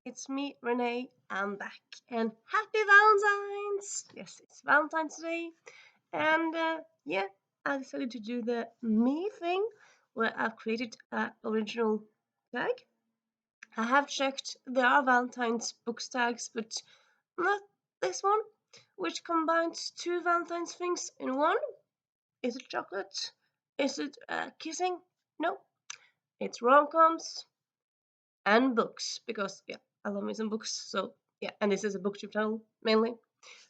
it's me, Renee. I'm back, and happy Valentine's! Yes, it's Valentine's Day, and yeah, I decided to do the me thing where I've created an original tag. I have checked there are Valentine's books tags, but not this one, which combines two Valentine's things in one. Is it chocolate? Is it kissing? No, it's rom-coms and books because yeah, I love me some books. So yeah, and this is a booktube channel mainly.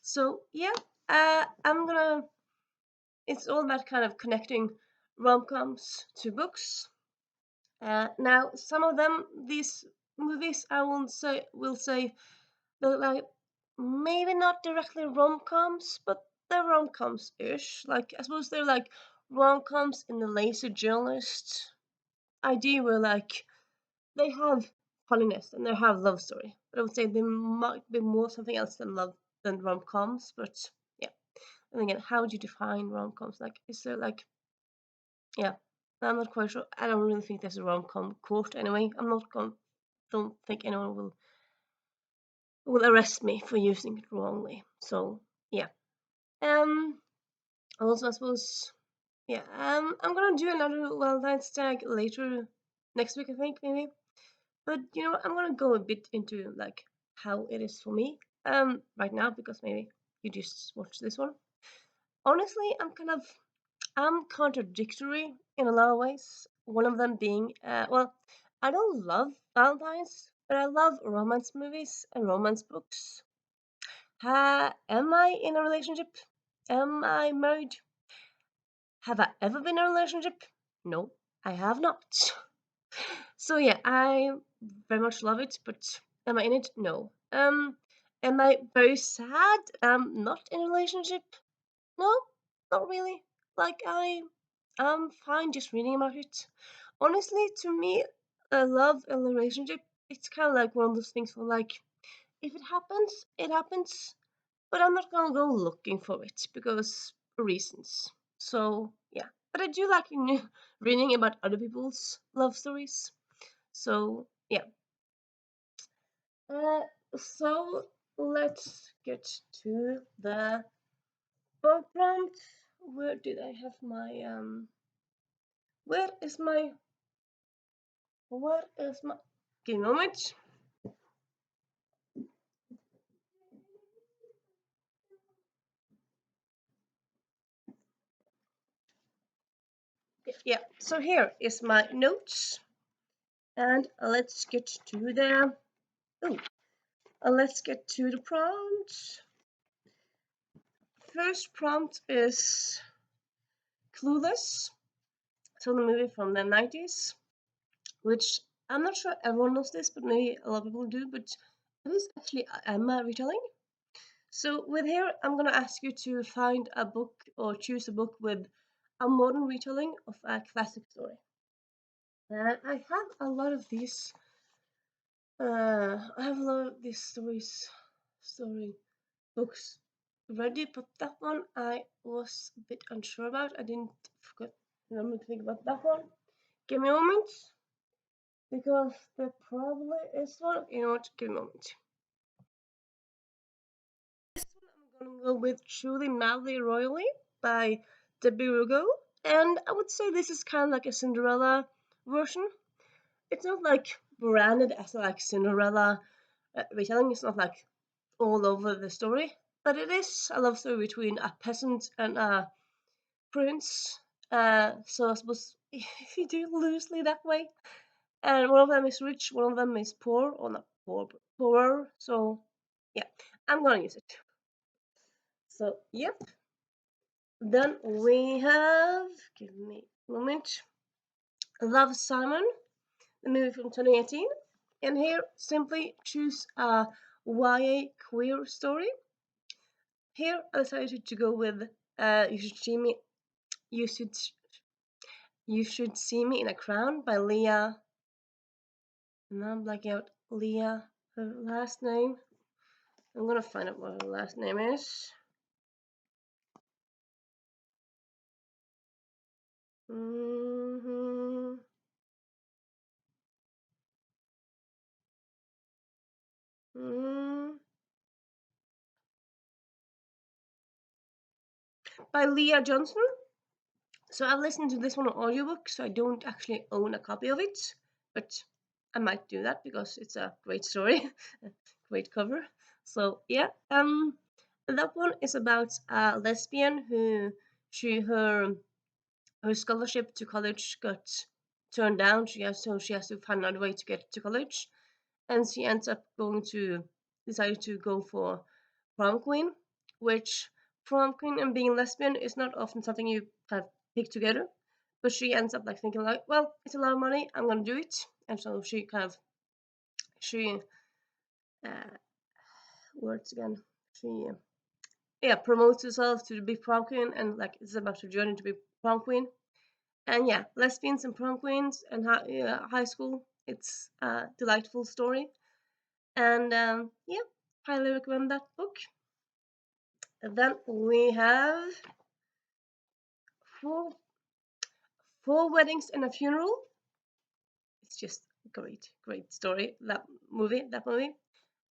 So yeah, I'm gonna. It's all about kind of connecting rom-coms to books. Now, some of them, these movies, I will say they're like maybe not directly rom-coms, but they're rom-coms-ish. Like I suppose they're like rom-coms in the lazy journalist idea, where like they have funniness and they have love story. But I would say they might be more something else than love than rom-coms. But yeah, and again, how would you define rom-coms? Like, is there like yeah? I'm not quite sure. I don't really think there's a rom-com quote anyway. I'm not going. Don't think anyone will arrest me for using it wrongly. So yeah. Um. Also, I suppose yeah. I'm gonna do another Valentine's tag later next week. I think maybe. But you know, I'm gonna go a bit into like how it is for me right now because maybe you just watch this one. Honestly, I'm contradictory in a lot of ways. One of them being well, I don't love Valentine's, but I love romance movies and romance books. Am I in a relationship? Am I married? Have I ever been in a relationship? No, I have not. So yeah, I very much love it, but am I in it? No. Am I very sad? Not in a relationship? No, not really. Like I'm fine just reading about it. Honestly, to me, love and relationship, it's kind of like one of those things where like if it happens, it happens, but I'm not gonna go looking for it because reasons. So yeah, but I do like reading about other people's love stories. So yeah. Uh, so let's get to the bug prompt. Where did I have my Where is my? Where is my? Give me a moment. Yeah. So here is my notes, and let's get to the. Oh, let's get to the prompt. First prompt is Clueless. So the movie from the 90s, which I'm not sure everyone knows this, but maybe a lot of people do. But it is actually Emma retelling. So with here, I'm gonna ask you to find a book or choose a book with a modern retelling of a classic story. I have a lot of these. I have a lot of these story books ready, but that one I was a bit unsure about. I didn't forget remember to think about that one. Give me a moment, because there probably is one. You know what? Give me a moment. This one I'm gonna go with Truly Madly Royally by Debbie Rugo. And I would say this is kind of like a Cinderella version. It's not like branded as like Cinderella retelling. It's not like all over the story, but it is a love story between a peasant and a prince. So I suppose if you do loosely that way, and one of them is rich, one of them is poor, or not poor, but poorer. So yeah, I'm gonna use it. So yep. Then we have, give me a moment, Love Simon, the movie from 2018. And here, simply choose a YA queer story. Here, I decided to go with You Should See Me, You Should, You Should See Me in a Crown by Leah. And I'm blacking out Leah, her last name. I'm gonna find out what her last name is. Mm-hmm. by Leah Johnson. So I've listened to this one on audiobook, so I don't actually own a copy of it, but I might do that because it's a great story, great cover. So yeah, that one is about a lesbian who her scholarship to college got turned down. She has to find another way to get to college, and she ends up decided to go for prom queen, which prom queen and being lesbian is not often something you kind of pick together. But she ends up like thinking like, well, it's a lot of money, I'm gonna do it, and so she uh, words again, she yeah promotes herself to be prom queen, and like it's about her journey to be prom queen. And yeah, lesbians and prom queens and high school, it's a delightful story. And yeah, highly recommend that book. And then we have four, four weddings and a funeral. It's just great story. That movie.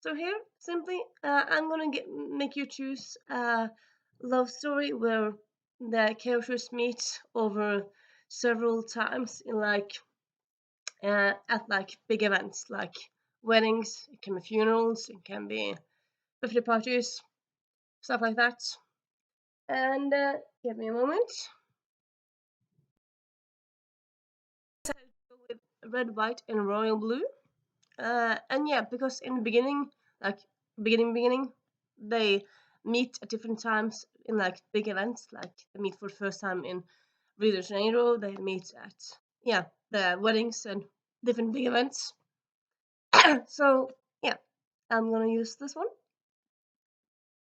So here, simply, I'm gonna make you choose a love story where the characters meet over several times in like at like big events like weddings. It can be funerals. It can be birthday parties, stuff like that. And give me a moment. I decided to go with red, white, and royal blue. And yeah, because in the beginning, like beginning, they meet at different times in like big events. Like they meet for the first time in Rio de Janeiro. They meet at the weddings and different big events. So yeah, I'm gonna use this one.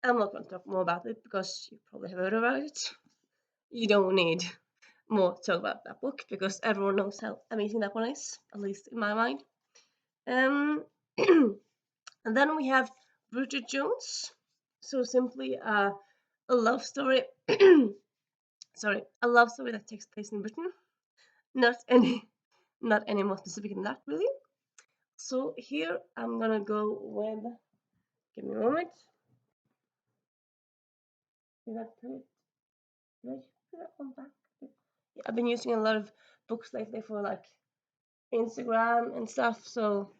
I'm not gonna talk more about it because you probably have heard about it. You don't need more to talk about that book because everyone knows how amazing that one is, at least in my mind. Um, and then we have Bridget Jones. So simply a love story. Sorry, a love story that takes place in Britain. Not any, not any more specific than that, really. So here I'm gonna go with. Give me a moment. Did I put it? Did I put that one back? Yeah, I've been using a lot of books lately for like Instagram and stuff. So,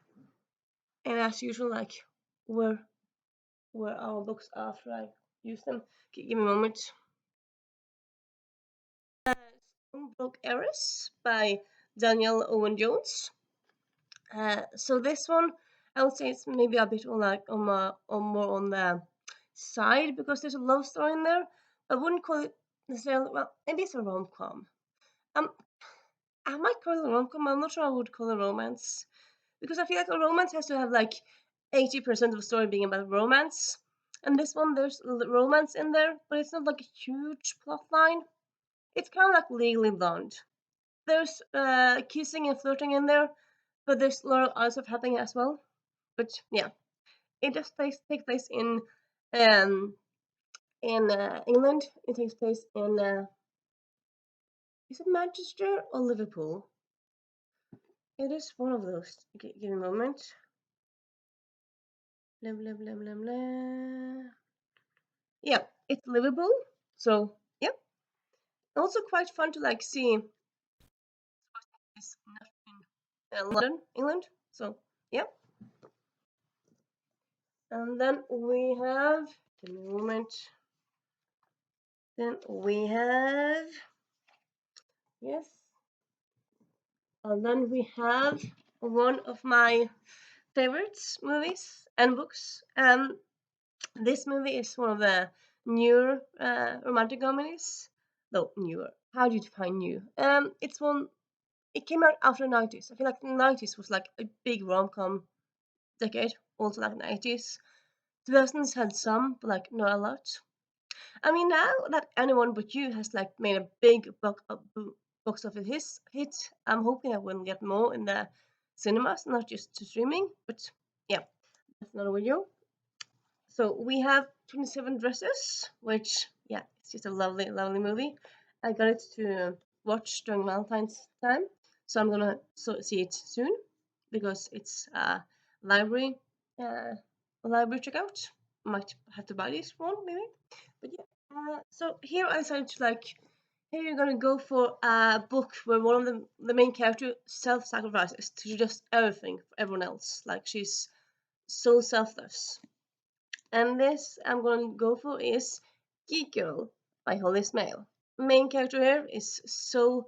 and as usual, like where where our books after I use them. Give me a moment. Broke Eris by Daniel Owen Jones. So this one, I would say it's maybe a bit on like on more on the side because there's a love story in there. I wouldn't call it necessarily. Well, maybe it's a rom-com. Um, I might call it a rom-com. I'm not sure I would call it romance because I feel like a romance has to have like 80% of the story being about romance. And this one, there's romance in there, but it's not like a huge plot line. It's kind of like Legally Blonde. There's kissing and flirting in there, but there's a lot of other stuff happening as well. But yeah, it just takes place um in England. It takes place in is it Manchester or Liverpool? It is one of those. Give me a moment. Blah, blah, blah, blah, blah. Yeah, it's Liverpool. So yeah, also quite fun to like see. It's not in London, England. So yeah, and then we have. Give me a moment. Then we have yes, and then we have one of my favorites movies and books. This movie is one of the newer romantic comedies. Though newer, how do you define new? It's one. It came out after the 90s. I feel like the 90s was like a big rom-com decade. Also like the 90s. 2000s had some, but like not a lot. I mean, now that Anyone But You has like made a big box office hit, I'm hoping that we'll get more in the cinemas, not just to streaming. But yeah, that's another video. So we have 27 Dresses, which yeah, it's just a lovely movie. I got it to watch during Valentine's time, so I'm gonna see it soon because it's library uh, a library checkout. Might have to buy this one maybe, but yeah. So here I decided to here you're gonna go for a book where one of the main character self-sacrifices to do just everything for everyone else. Like she's so selfless. And this I'm going to go for is Geek Girl by Holly Smale. Main character here is so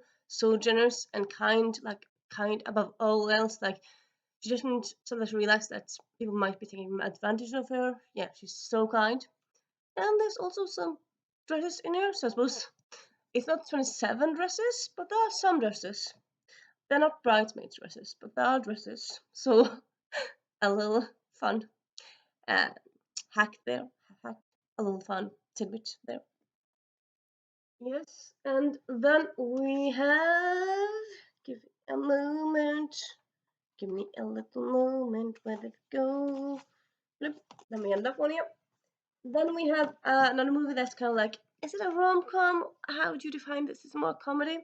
generous and kind, like kind above all else. Like she doesn't sometimes realize that people might be taking advantage of her. Yeah, she's so kind. And there's also some dresses in here, so I suppose it's not 27 dresses, but there are some dresses. They're not bridesmaids dresses, but there are dresses. So a little fun uh, hack there, hack, a little fun tidbit there. Yes, and then we have. Give me a moment. Give me a little moment. Where did it go? Flip. Let me end that one here. Then we have another movie that's kind of like, is it a rom-com? How would you define this? It's more comedy.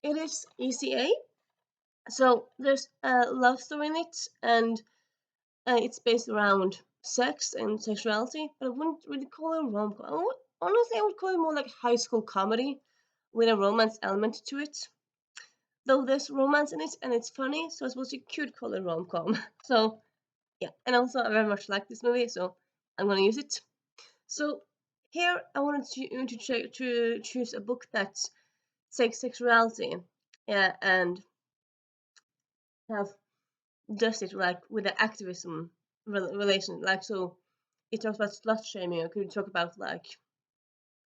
It is ECA. So there's a love story in it, and it's based around sex and sexuality, but I wouldn't really call it a rom-com. Honestly, I would call it more like high school comedy with a romance element to it. Though there's romance in it and it's funny, so I suppose you could call it rom-com. So yeah, and also I very much like this movie, so I'm gonna use it. So here I wanted to choose a book that takes sexuality, yeah, and have does it like with the activism relation, like so. It talks about slut shaming, or could talk about like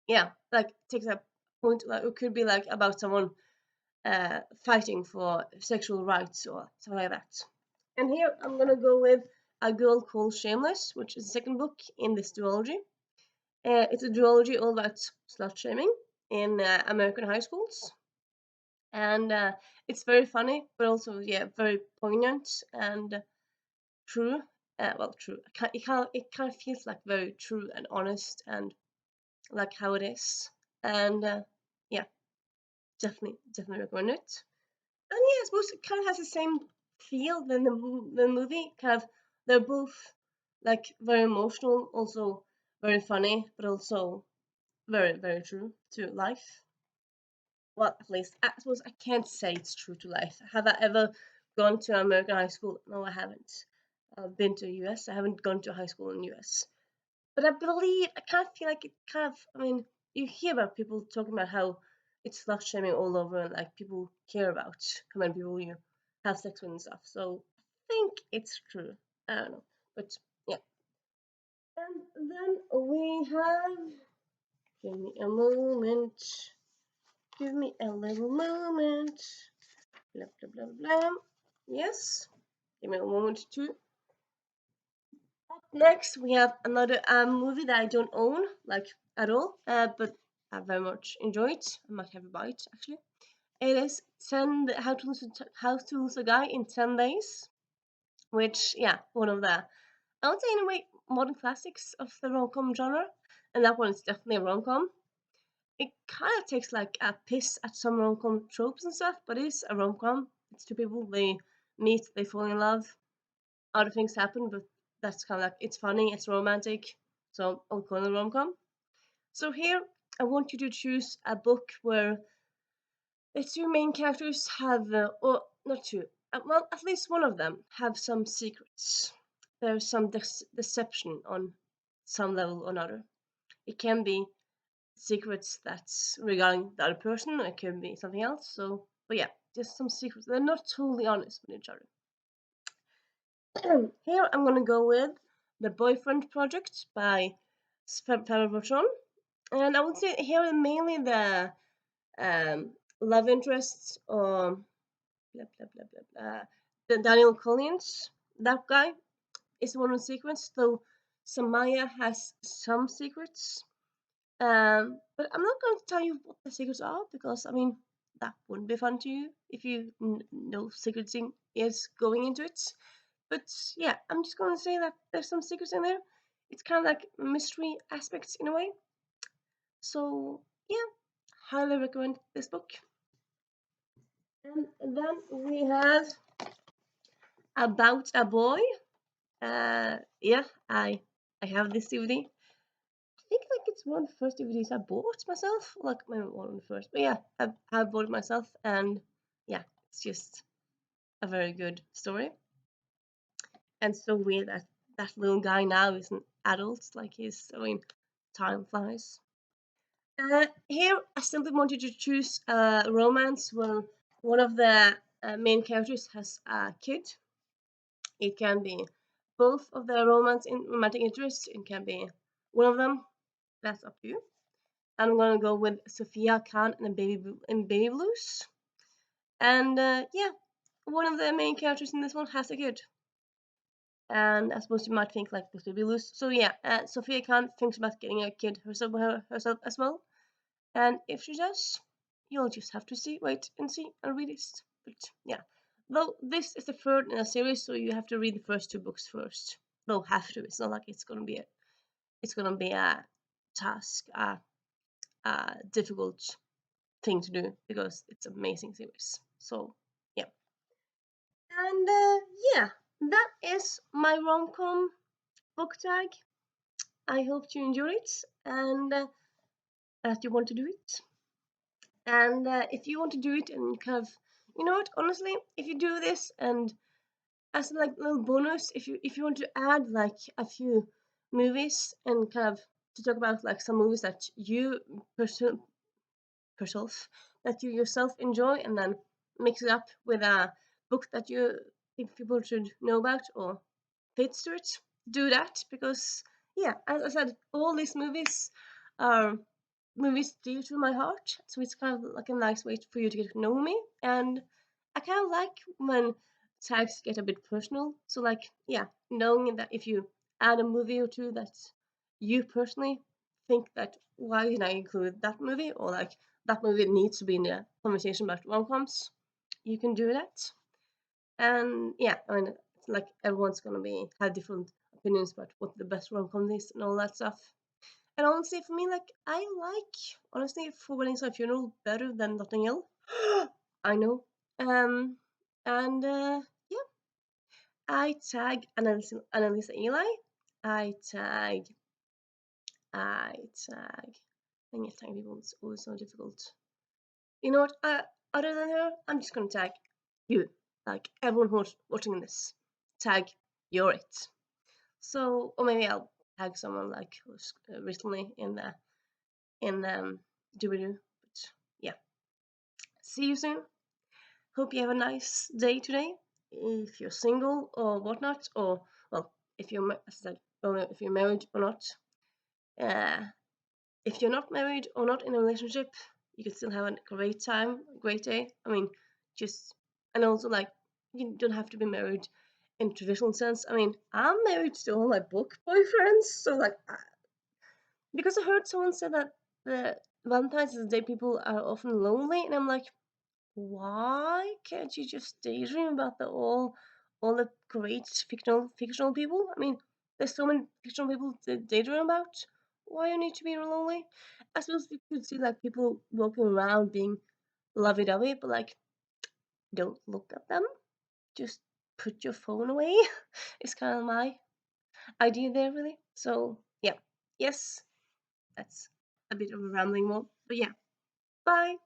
yeah, like takes a point like it could be like about someone fighting for sexual rights or something like that. And here I'm gonna go with A Girl Called Shameless, which is the second book in this duology. It's a duology all about slut shaming in American high schools, and it's very funny, but also yeah, very poignant and true. Well, true. It kind of feels like very true and honest and like how it is. And yeah, definitely recommend it. And yeah, I suppose it kind of has the same feel than the movie. Kind of, they're both like very emotional, also very funny, but also very true to life. Well, at least I suppose I can't say it's true to life. Have I ever gone to American high school? No, I haven't. I've been to US. I haven't gone to high school in US. But I believe I kind of feel like it kind of. I mean, you hear about people talking about how it's slut shaming all over, and like people care about how many people you have sex with and stuff. So I think it's true. I don't know, but yeah. And then we have. Give me a moment. Give me a little moment. Blah blah blah blah. Yes. Give me a moment too. Up next, we have another movie that I don't own, like at all, but I very much enjoy it. I might have a bite actually. It is 10 How to Lose a Guy in 10 Days, which yeah, one of the I would say in a way modern classics of the rom-com genre, and that one is definitely a rom-com. It kind of takes like a piss at some rom-com tropes and stuff, but it's a rom-com. It's two people, they meet, they fall in love, other things happen, but that's kind of like it's funny, it's romantic, so I'll call it a rom-com. So here I want you to choose a book where the two main characters have, or not two, well, at least one of them have some secrets. There's some deception on some level or another. It can be secrets that's regarding the other person, or it can be something else. So, but yeah, just some secrets. They're not totally honest with each other. Here I'm gonna go with The Boyfriend Project by Bridget Jones. And I would say here mainly the love interests or blah blah blah blah blah. The Daniel Collins, that guy is one of the secrets. Though Samaya has some secrets, but I'm not going to tell you what the secrets are because I mean that wouldn't be fun to you if you know secreting is going into it. But yeah, I'm just going to say that there's some secrets in there. It's kind of like mystery aspects in a way. So yeah, highly recommend this book. And then we have About a Boy. Yeah, I have this DVD. I think like it's one of the first DVDs I bought myself. Like maybe one of the first, but yeah, I bought it myself, and yeah, it's just a very good story. And so weird that that little guy now is an adult. Like he's, I mean, time flies. Here, I simply wanted to choose a romance where one of the main characters has a kid. It can be both of the romance in romantic interest. It can be one of them. That's up to you. I'm gonna go with Sophia Khan and Baby Blues. And yeah, one of the main characters in this one has a kid. And I suppose you might think like this will be loose. So yeah, Sophia Khan thinks about getting a kid herself as well. And if she does, you'll just have to wait and see and read it. But yeah, though this is the third in a series, so you have to read the first two books first. Though have to. It's not like it's gonna be a task, a difficult thing to do because it's an amazing series. So yeah, and yeah, that is my rom-com book tag. I hope you enjoy it and that you want to do it. And if you want to do it and kind of, you know what, honestly, if you do this and as like little bonus, if you want to add like a few movies and kind of to talk about like some movies that you yourself that you yourself enjoy and then mix it up with a book that you think people should know about or fits to it, do that because yeah, as I said, all these movies are movies dear to my heart, so it's kind of like a nice way for you to get to know me, and I kind of like when tags get a bit personal. So like yeah, knowing that if you add a movie or two that you personally think that why did I include that movie or like that movie needs to be in the conversation about rom-coms, you can do that. And yeah, I mean, it's like everyone's gonna be have different opinions about what the best rom-com is and all that stuff. And honestly, for me, like I like honestly For Weddings and Funeral better than Notting Hill. I know. And yeah, I tag Annalisa Eli. I tag. I tag. And yeah, tagging people is always so difficult. You know what? Other than her, I'm just gonna tag you. Like everyone who's watching this, tag you're it. So, or maybe I'll tag someone like who's recently in doobie-doo. But yeah, see you soon. Hope you have a nice day today. If you're single or whatnot, or well, if you're as I said, if you're married or not. Uh, if you're not married or not in a relationship, you can still have a great time, great day. I mean, just and also like you don't have to be married in traditional sense. I mean, I'm married to all my book boyfriends, so like because I heard someone say that the Valentine's Day people are often lonely, and I'm like, why can't you just daydream about all the great fictional people? I mean, there's so many fictional people to daydream about. Why you need to be lonely? I suppose you could see like people walking around being lovey-dovey, but like don't look at them. Just put your phone away. It's kind of my idea there, really. So yeah, yes, that's a bit of a rambling one, but yeah. Bye.